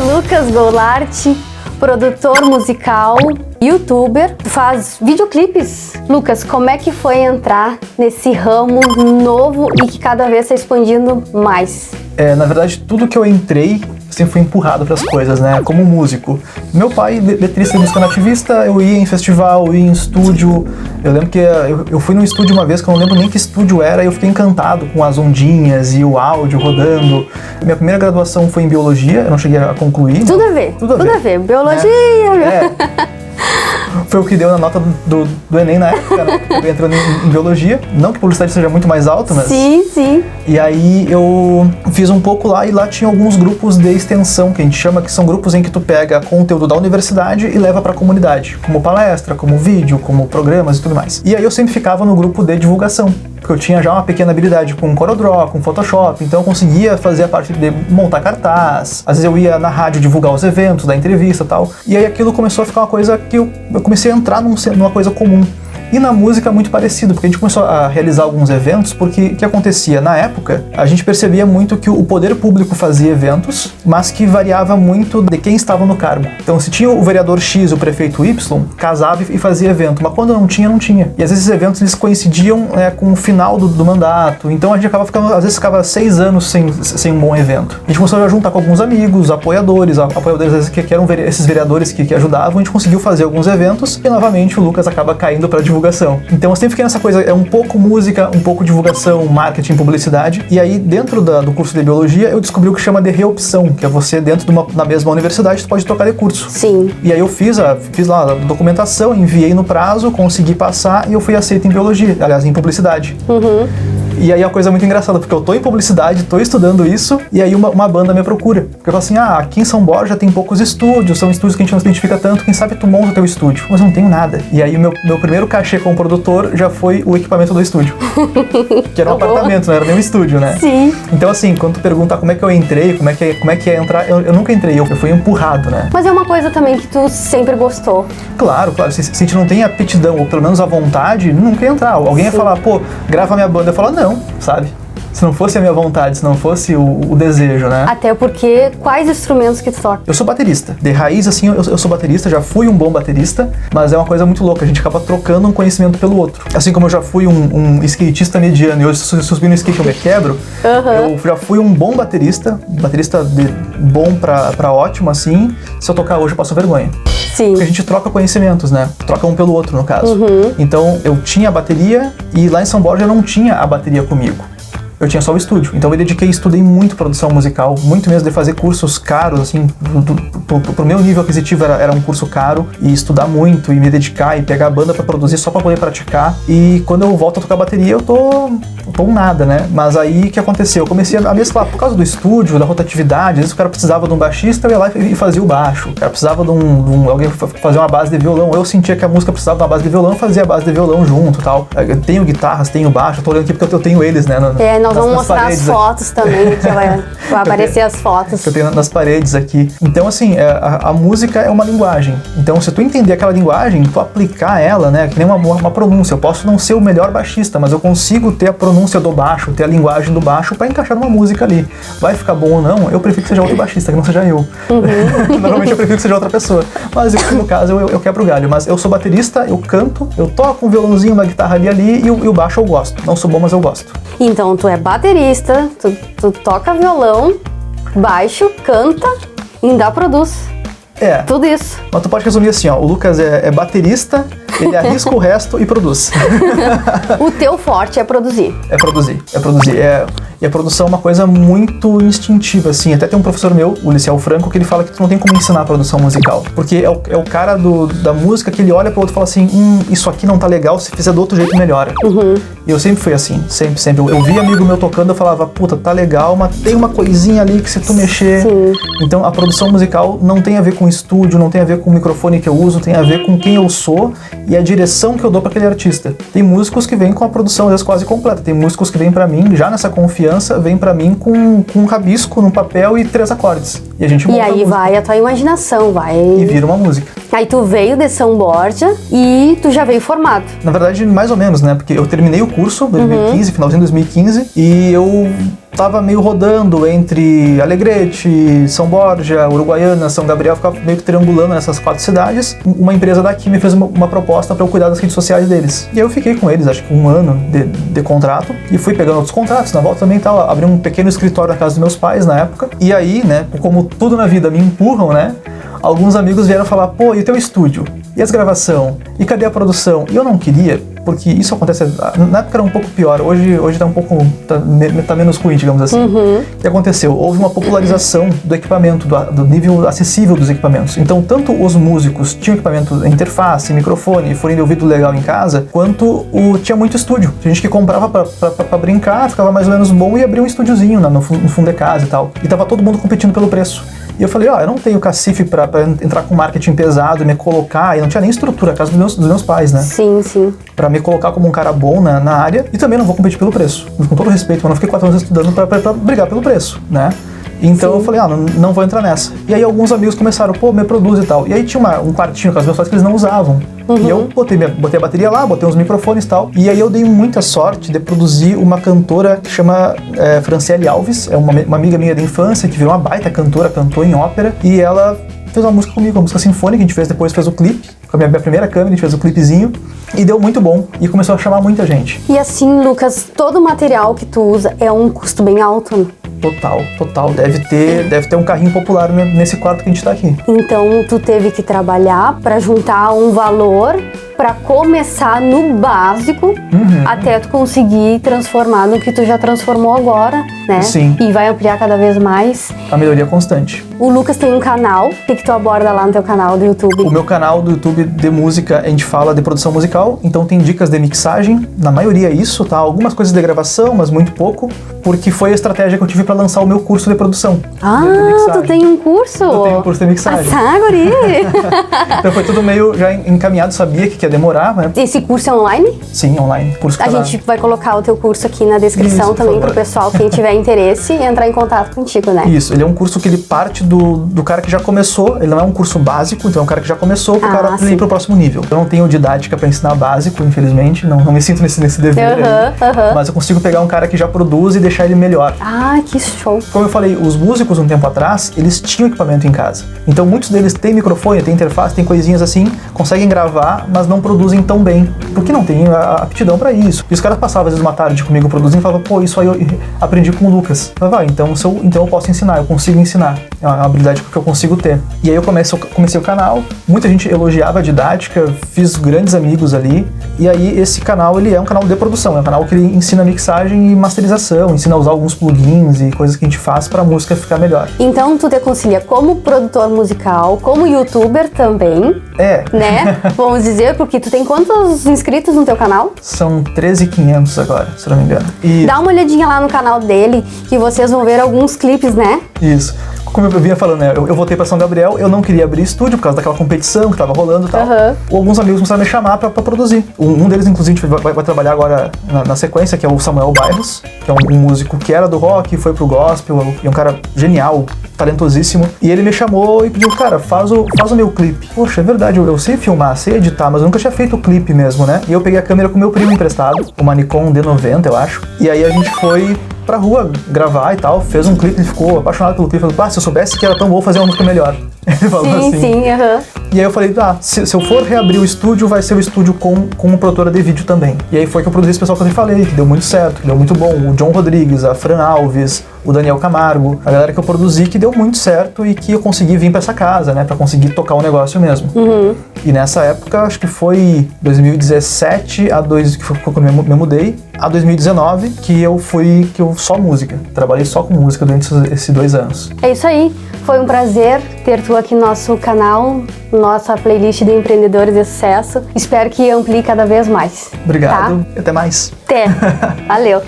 Lucas Goulart, produtor musical, youtuber, faz videoclipes. Lucas, como é que foi entrar nesse ramo novo e que cada vez está expandindo mais? Na verdade, tudo que eu entrei sempre fui empurrado para as coisas, né? Como músico. Meu pai, letrista de música nativista, eu ia em festival, eu ia em estúdio. Eu lembro que eu fui num estúdio uma vez que eu não lembro nem que estúdio era e eu fiquei encantado com as ondinhas e o áudio rodando. Minha primeira graduação foi em biologia, eu não cheguei a concluir. Tudo a ver. Biologia. Foi o que deu na nota do Enem na época, né? Eu entrando em biologia. Não que publicidade seja muito mais alto, mas... Sim. E aí eu fiz um pouco lá e lá tinha alguns grupos de extensão, que a gente chama, que são grupos em que tu pega conteúdo da universidade e leva pra comunidade. Como palestra, como vídeo, como programas e tudo mais. E aí eu sempre ficava no grupo de divulgação. Porque eu tinha já uma pequena habilidade com CorelDRAW, com Photoshop, então eu conseguia fazer a parte de montar cartaz. Às vezes eu ia na rádio divulgar os eventos, dar entrevista e tal. E aí aquilo começou a ficar uma coisa que eu comecei a entrar numa coisa comum. E na música muito parecido, porque a gente começou a realizar alguns eventos, porque o que acontecia? Na época, a gente percebia muito que o poder público fazia eventos, mas que variava muito de quem estava no cargo. Então, se tinha o vereador X, o prefeito Y, casava e fazia evento, mas quando não tinha, não tinha. E às vezes esses eventos eles coincidiam com o final do mandato, então a gente acaba ficando, às vezes ficava 6 anos sem um bom evento. A gente começou a juntar com alguns amigos, apoiadores às vezes que eram esses vereadores que ajudavam, a gente conseguiu fazer alguns eventos, e novamente o Lucas acaba caindo para divulgação. Então eu sempre fiquei nessa coisa, é um pouco música, um pouco divulgação, marketing, publicidade. E aí dentro do curso de biologia eu descobri o que chama de reopção, que é você dentro da mesma universidade tu pode trocar de curso. Sim. E aí eu fiz lá a documentação, enviei no prazo, consegui passar e eu fui aceito em biologia, aliás, em publicidade. E aí a coisa é muito engraçada, porque eu tô em publicidade, tô estudando isso, e aí uma banda me procura. Porque eu falo assim, aqui em São Borja tem poucos estúdios, são estúdios que a gente não se identifica tanto, quem sabe tu monta o teu estúdio. Mas eu não tenho nada. E aí o meu primeiro cachê como produtor já foi o equipamento do estúdio. Que era um apartamento, não era nem um estúdio, né? Sim. Então assim, quando tu pergunta como é que eu entrei, como é que é entrar, eu nunca entrei, eu fui empurrado, né? Mas é uma coisa também que tu sempre gostou. Claro, se a gente não tem aptidão, ou pelo menos a vontade, nunca ia entrar. Alguém ia falar, pô, grava minha banda. Eu falo, não, sabe? Se não fosse a minha vontade, se não fosse o desejo, né? Até porque, quais instrumentos que tu toca? Eu sou baterista. De raiz, assim, eu sou baterista, já fui um bom baterista, mas é uma coisa muito louca, a gente acaba trocando um conhecimento pelo outro. Assim como eu já fui um skatista mediano e hoje se eu subir no skate eu me quebro, eu já fui um bom baterista de bom pra ótimo, assim, se eu tocar hoje eu passo vergonha. Sim. Porque a gente troca conhecimentos, né? Troca um pelo outro, no caso. Então, eu tinha a bateria e lá em São Borja eu não tinha a bateria comigo. Eu tinha só o estúdio. Então eu me dediquei, estudei muito produção musical, muito mesmo de fazer cursos caros, assim, pro meu nível aquisitivo era um curso caro, e estudar muito, e me dedicar, e pegar a banda pra produzir só pra poder praticar. E quando eu volto a tocar bateria, eu tô um nada, né? Mas aí, o que aconteceu? Eu comecei a mesclar, por causa do estúdio, da rotatividade, às vezes o cara precisava de um baixista, eu ia lá e fazia o baixo. O cara precisava de alguém fazer uma base de violão, eu sentia que a música precisava de uma base de violão, eu fazia a base de violão junto e tal. Eu tenho guitarras, tenho baixo, eu tô olhando aqui porque eu tenho eles, né? Nós vamos mostrar as fotos também, que vai aparecer as fotos. Que eu tenho nas paredes aqui. Então, assim, a música é uma linguagem. Então, se tu entender aquela linguagem, tu aplicar ela, né, que nem uma pronúncia. Eu posso não ser o melhor baixista, mas eu consigo ter a pronúncia do baixo, ter a linguagem do baixo pra encaixar numa música ali. Vai ficar bom ou não? Eu prefiro que seja outro baixista, que não seja eu. Normalmente eu prefiro que seja outra pessoa. Mas no caso, eu quebro o galho. Mas eu sou baterista, eu canto, eu toco um violãozinho, uma guitarra ali e o baixo eu gosto. Não sou bom, mas eu gosto. Então, tu é baterista, tu toca violão, baixo, canta e ainda produz. Tudo isso. Mas tu pode resumir assim, ó, o Lucas é baterista, ele arrisca o resto e produz. O teu forte é produzir. É produzir. E a produção é uma coisa muito instintiva, assim. Até tem um professor meu, o Liciel Franco, que ele fala que tu não tem como ensinar a produção musical. Porque é o cara da música que ele olha pro outro e fala assim, isso aqui não tá legal, se fizer do outro jeito melhora. E eu sempre fui assim, sempre. Eu via amigo meu tocando, eu falava, puta, tá legal, mas tem uma coisinha ali que se tu mexer... Sim. Então a produção musical não tem a ver com estúdio, não tem a ver com o microfone que eu uso, tem a ver com quem eu sou e a direção que eu dou pra aquele artista. Tem músicos que vêm com a produção, às vezes, quase completa. Tem músicos que vêm pra mim, já nessa confiança, vem pra mim com um rabisco num papel e 3 acordes. E a gente monta. E aí vai a tua imaginação, vai... E vira uma música. Aí tu veio de São Borja e tu já veio formado. Na verdade, mais ou menos, né? Porque eu terminei o curso em 2015, finalzinho de 2015, e eu tava meio rodando entre Alegrete, São Borja, Uruguaiana, São Gabriel, ficava meio que triangulando nessas 4 cidades. Uma empresa daqui me fez uma proposta para eu cuidar das redes sociais deles. E aí eu fiquei com eles, acho que 1 ano de contrato, e fui pegando outros contratos na volta também e tal. Abri um pequeno escritório na casa dos meus pais na época. E aí, né, como tudo na vida me empurram, né, alguns amigos vieram falar, pô, e o teu estúdio? E as gravação? E cadê a produção? E eu não queria, porque isso acontece, na época era um pouco pior, hoje tá um pouco, tá menos ruim, digamos assim. O que aconteceu? Houve uma popularização do equipamento, do nível acessível dos equipamentos. Então, tanto os músicos tinham equipamento, interface, microfone, fone de ouvido legal em casa, quanto tinha muito estúdio. Tinha gente que comprava pra brincar, ficava mais ou menos bom e abria um estúdiozinho no fundo de casa e tal. E tava todo mundo competindo pelo preço. E eu falei, eu não tenho cacife pra entrar com marketing pesado e me colocar, e não tinha nem estrutura, a casa dos meus pais, né? Sim, sim. Pra me colocar como um cara bom na área, e também não vou competir pelo preço. Com todo respeito, eu não fiquei 4 anos estudando pra brigar pelo preço, né? Então eu falei, não vou entrar nessa. E aí alguns amigos começaram, pô, me produz e tal. E aí tinha um quartinho com as meus pais que eles não usavam. E eu botei a bateria lá, botei uns microfones e tal. E aí eu dei muita sorte de produzir uma cantora que chama Franciele Alves. É uma amiga minha de infância que virou uma baita cantora, cantou em ópera. E ela fez uma música comigo, uma música sinfônica que a gente depois fez o clipe. Com a minha primeira câmera, a gente fez o clipezinho. E deu muito bom. E começou a chamar muita gente. E assim, Lucas, todo o material que tu usa é um custo bem alto, né? Total. Deve ter um carrinho popular nesse quarto que a gente tá aqui. Então, tu teve que trabalhar para juntar um valor para começar no básico, até tu conseguir transformar no que tu já transformou agora, né? Sim. E vai ampliar cada vez mais. A melhoria constante. O Lucas tem um canal. O que tu aborda lá no teu canal do YouTube? O meu canal do YouTube de música, a gente fala de produção musical, então tem dicas de mixagem, na maioria é isso, tá? Algumas coisas de gravação, mas muito pouco, porque foi a estratégia que eu tive para lançar o meu curso de produção. Tu tem um curso? Eu tenho um curso de mixagem. Guri! Então foi tudo meio já encaminhado, sabia que ia demorar, né? Esse curso é online? Sim, online. Curso A gente vai colocar o teu curso aqui na descrição isso, também pro pessoal, quem tiver interesse, entrar em contato contigo, né? Isso, ele é um curso que ele parte do cara que já começou, ele não é um curso básico, então é um cara que já começou pro cara ir pro próximo nível. Eu não tenho didática para ensinar básico, infelizmente, não me sinto nesse dever aí, mas eu consigo pegar um cara que já produz e deixar ele melhor. Que show! Como eu falei, os músicos um tempo atrás, eles tinham equipamento em casa. Então muitos deles têm microfone, têm interface, têm coisinhas assim, conseguem gravar, mas não produzem tão bem, porque não tem a aptidão para isso. E os caras passavam às vezes uma tarde comigo produzindo e falavam, pô, isso aí eu aprendi com o Lucas. Eu falei, então eu posso ensinar, eu consigo ensinar. É uma habilidade que eu consigo ter. E aí eu comecei o canal, muita gente elogiava a didática, fiz grandes amigos ali. E aí esse canal, ele é um canal de produção, é um canal que ele ensina mixagem e masterização, ensina a usar alguns plugins e coisas que a gente faz pra música ficar melhor. Então tu te concilia como produtor musical, como youtuber também. Né? Vamos dizer, porque tu tem quantos inscritos no teu canal? São 13.500 agora, se não me engano. E dá uma olhadinha lá no canal dele, que vocês vão ver alguns clipes, né? Isso. Como eu vinha falando, né? Eu voltei pra São Gabriel, eu não queria abrir estúdio por causa daquela competição que tava rolando e tal. Alguns amigos começaram a me chamar pra produzir. Um deles, inclusive, a gente vai trabalhar agora na sequência, que é o Samuel Bairros, que é um músico que era do rock, foi pro gospel, e é um cara genial, talentosíssimo. E ele me chamou e pediu, cara, faz o meu clipe. Poxa, é verdade, eu sei filmar, sei editar, mas eu nunca tinha feito o clipe mesmo, né? E eu peguei a câmera com meu primo emprestado, uma Nikon D90, eu acho. E aí a gente foi pra rua gravar e tal, fez um clipe, ele ficou apaixonado pelo clipe, falou, se eu soubesse que era tão bom fazer uma música melhor. Ele falou assim. E aí eu falei, se eu for reabrir o estúdio, vai ser o estúdio com uma produtora de vídeo também. E aí foi que eu produzi esse pessoal que eu te falei, que deu muito certo, que deu muito bom. O John Rodrigues, a Fran Alves, o Daniel Camargo, a galera que eu produzi que deu muito certo e que eu consegui vir pra essa casa, né, pra conseguir tocar o negócio mesmo. E nessa época, acho que foi 2017 que foi quando eu me mudei, a 2019 que eu só música. Trabalhei só com música durante esses 2 anos. É isso aí. Foi um prazer ter tu aqui no nosso canal, nossa playlist de empreendedores de sucesso. Espero que amplie cada vez mais. Obrigado. Até mais. Até. Valeu.